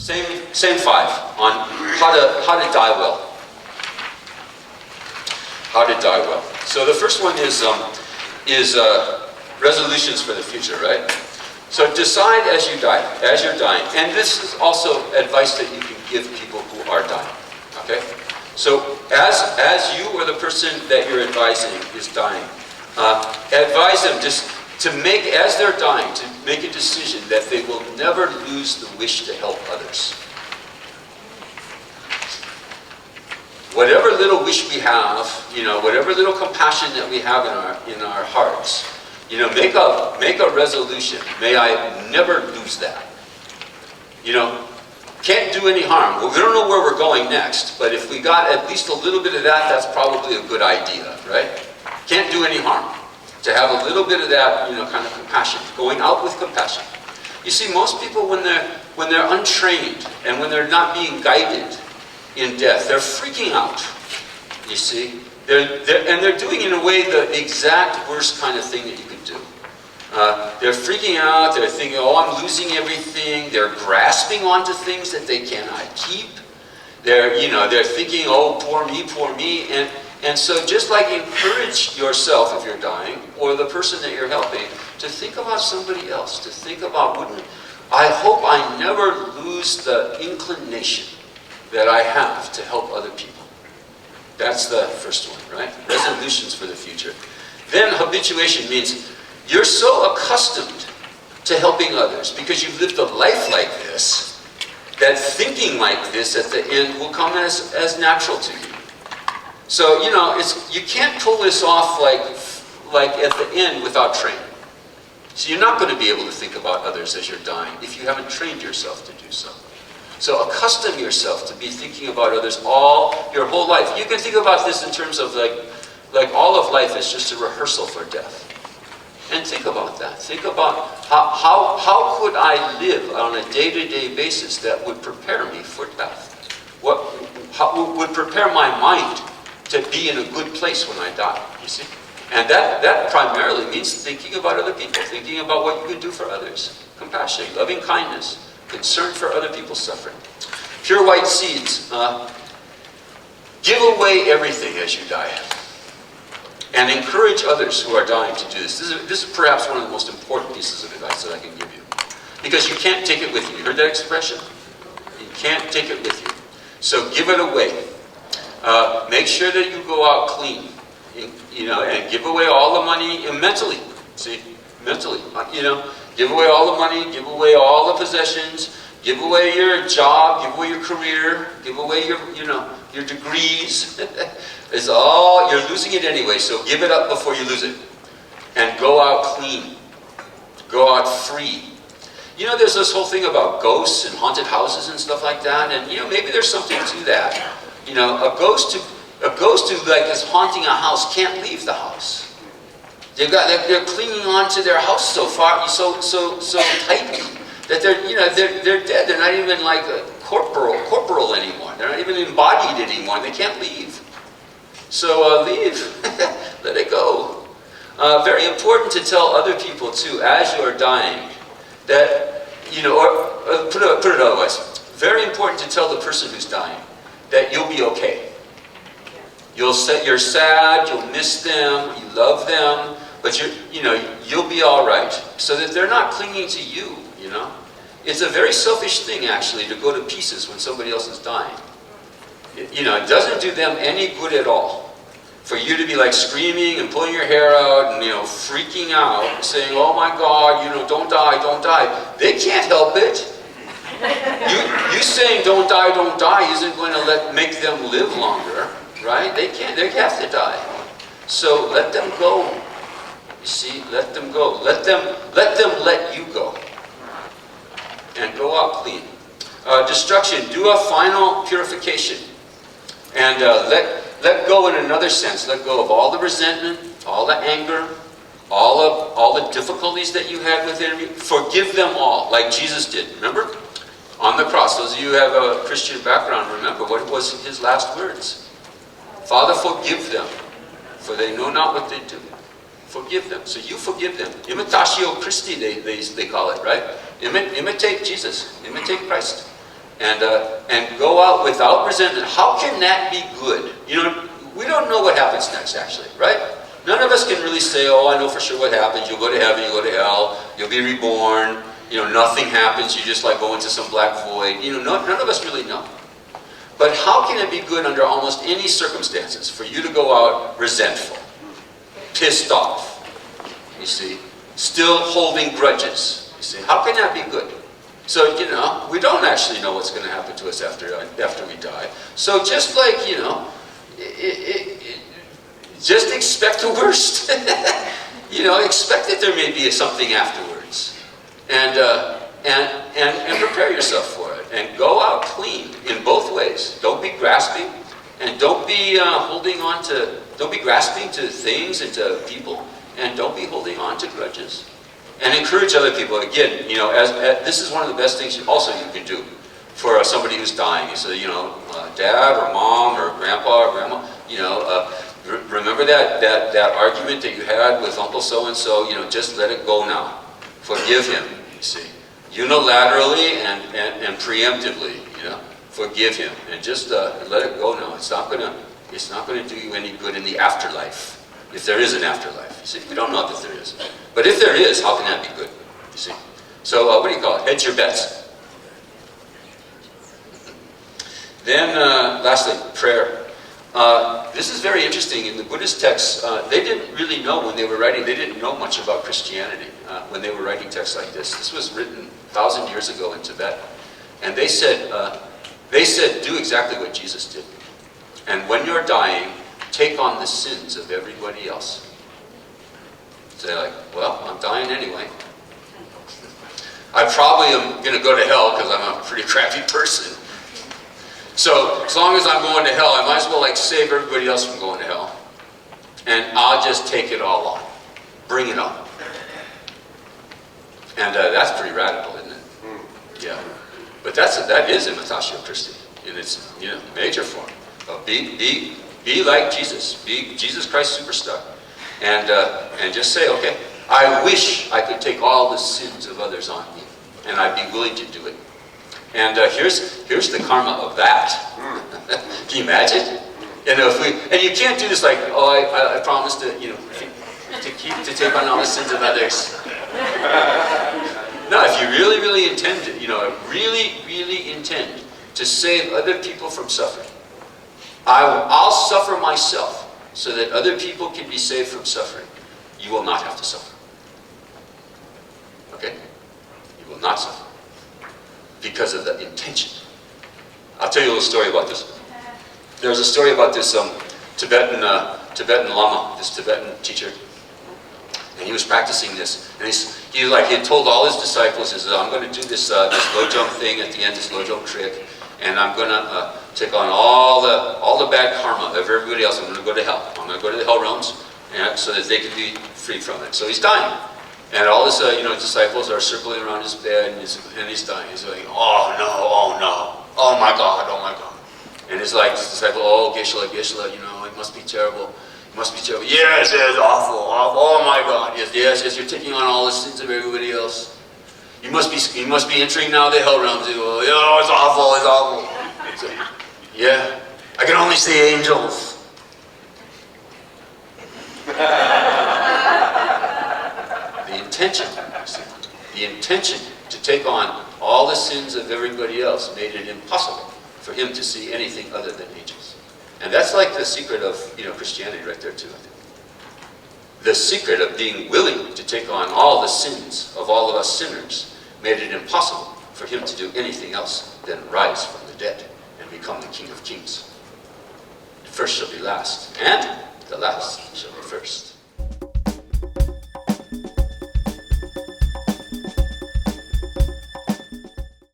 Same 5 on how to die well. How to die well. So the first one is resolutions for the future, right? So decide as you're dying. And this is also advice that you can give people who are dying, okay? So as you or the person that you're advising is dying, advise them just to make, as they're dying, to make a decision that they will never lose the wish to help others. Whatever little wish we have, whatever little compassion that we have in our hearts, make a resolution. May I never lose that. Can't do any harm. Well, we don't know where we're going next, but if we got at least a little bit of that, that's probably a good idea, right? Can't do any harm. To have a little bit of that, kind of compassion, going out with compassion. You see, most people, when they're untrained and when they're not being guided in death, they're freaking out. You see, they're doing in a way the exact worst kind of thing that you could do. They're freaking out. They're thinking, "Oh, I'm losing everything." They're grasping onto things that they cannot keep. They're thinking, "Oh, poor me," and so just like encourage yourself if you're dying, or the person that you're helping, to think about somebody else, to think about, I hope I never lose the inclination that I have to help other people. That's the first one, right? Resolutions for the future. Then habituation means you're so accustomed to helping others because you've lived a life like this, that thinking like this at the end will come as natural to you. So, you can't pull this off like at the end without training. So you're not going to be able to think about others as you're dying if you haven't trained yourself to do so. So accustom yourself to be thinking about others your whole life. You can think about this in terms of like all of life is just a rehearsal for death. And think about that. Think about how could I live on a day-to-day basis that would prepare me for death? How would prepare my mind to be in a good place when I die, you see? And that primarily means thinking about other people, thinking about what you could do for others. Compassion, loving kindness, concern for other people's suffering. Pure white seeds. Give away everything as you die. And encourage others who are dying to do this. This is perhaps one of the most important pieces of advice that I can give you. Because you can't take it with you. You heard that expression? You can't take it with you. So give it away. Make sure that you go out clean, and give away all the money mentally. See, mentally, give away all the money, give away all the possessions, give away your job, give away your career, give away your degrees. You're losing it anyway. So give it up before you lose it, and go out clean, go out free. There's this whole thing about ghosts and haunted houses and stuff like that, and maybe there's something to that. A ghost who is haunting a house can't leave the house. They're clinging on to their house so tightly that they're dead. They're not even like corporal anymore. They're not even embodied anymore. They can't leave. So leave. Let it go. Very important to tell other people too, as you're dying, that or put it otherwise. Very important to tell the person who's dying that you'll be okay. You're sad, you'll miss them, you love them, but you'll be all right. So that they're not clinging to you. It's a very selfish thing actually to go to pieces when somebody else is dying. It doesn't do them any good at all for you to be like screaming and pulling your hair out and freaking out, saying, "Oh my God, don't die." They can't help it. You saying don't die isn't going to make them live longer, right? They can't. They have to die. So let them go. You see, let them go. Let them let you go. And go out clean. Destruction. Do a final purification, and let go in another sense. Let go of all the resentment, all the anger, all the difficulties that you had with the enemy. Forgive them all, like Jesus did. Remember? On the cross. Those of you who have a Christian background, remember what was his last words? "Father, forgive them, for they know not what they do." Forgive them. So you forgive them. Imitatio Christi, they call it, right? Imitate Jesus. Imitate Christ. and go out without resentment. How can that be good? You know, we don't know what happens next, actually, right? None of us can really say, oh, I know for sure what happens. You'll go to heaven, you'll go to hell, you'll be reborn. You know, nothing happens. You just like go into some black void. You know, none of us really know. But how can it be good under almost any circumstances for you to go out resentful, pissed off, you see, still holding grudges, you see? How can that be good? So, you know, we don't actually know what's going to happen to us after we die. So just like, you know, just expect the worst. You know, expect that there may be something afterwards. And prepare yourself for it. And go out clean in both ways. Don't be grasping, and don't be don't be grasping to things and to people, and don't be holding on to grudges. And encourage other people. Again, you know, this is one of the best things you can do for somebody who's dying. You say, you know, dad or mom or grandpa or grandma, you know, remember that argument that you had with Uncle so-and-so, you know, just let it go now. Forgive him, you see. Unilaterally and preemptively, you know, forgive him and just let it go now. It's not gonna do you any good in the afterlife, if there is an afterlife. You see, we don't know that there is, but if there is, how can that be good? You see. So what do you call it? Hedge your bets. Then, lastly, prayer. This is very interesting. In the Buddhist texts, they didn't really know when they were writing. They didn't know much about Christianity when they were writing texts like this. This was written 1,000 years ago in Tibet, and they said, do exactly what Jesus did. And when you're dying, take on the sins of everybody else. So they're like, well, I'm dying anyway. I probably am going to go to hell because I'm a pretty crappy person. So as long as I'm going to hell, I might as well like save everybody else from going to hell. And I'll just take it all on. Bring it on. And that's pretty radical, isn't it? Yeah. But that is imitatio Christi in its, you know, major form. Be like Jesus. Be Jesus Christ superstar. And just say, okay, I wish I could take all the sins of others on me. And I'd be willing to do it. And here's the karma of that. Can you imagine? You know, and you can't do this like, oh, I promise to, you know, to take on all the sins of others. No, if you really, really intend to, you know, really, really intend to save other people from suffering, I'll suffer myself so that other people can be saved from suffering. You will not have to suffer. Okay? You will not suffer. Because of the intention. I'll tell you a little story about this. There's a story about this Tibetan Lama, this Tibetan teacher, and he was practicing this. And he had told all his disciples, he said, I'm going to do this low jump thing at the end, this low jump trick, and I'm going to take on all the bad karma of everybody else. I'm going to go to hell. I'm going to go to the hell realms, so that they can be freed from it. So he's dying. And all his disciples are circling around his bed, and he's dying. He's going, oh no, oh no, oh my God, oh my God. And his disciple, oh Geshe-la, Geshe-la, you know, it must be terrible. It must be terrible. Yes, it's awful, awful. Oh my God, yes, you're taking on all the sins of everybody else. You must be entering now the hell realms. Oh, it's awful, it's awful. Yeah, I can only see angels. The intention to take on all the sins of everybody else made it impossible for him to see anything other than angels. And that's like the secret of, you know, Christianity right there too, I think. The secret of being willing to take on all the sins of all of us sinners made it impossible for him to do anything else than rise from the dead and become the King of Kings. The first shall be last, and the last shall be first.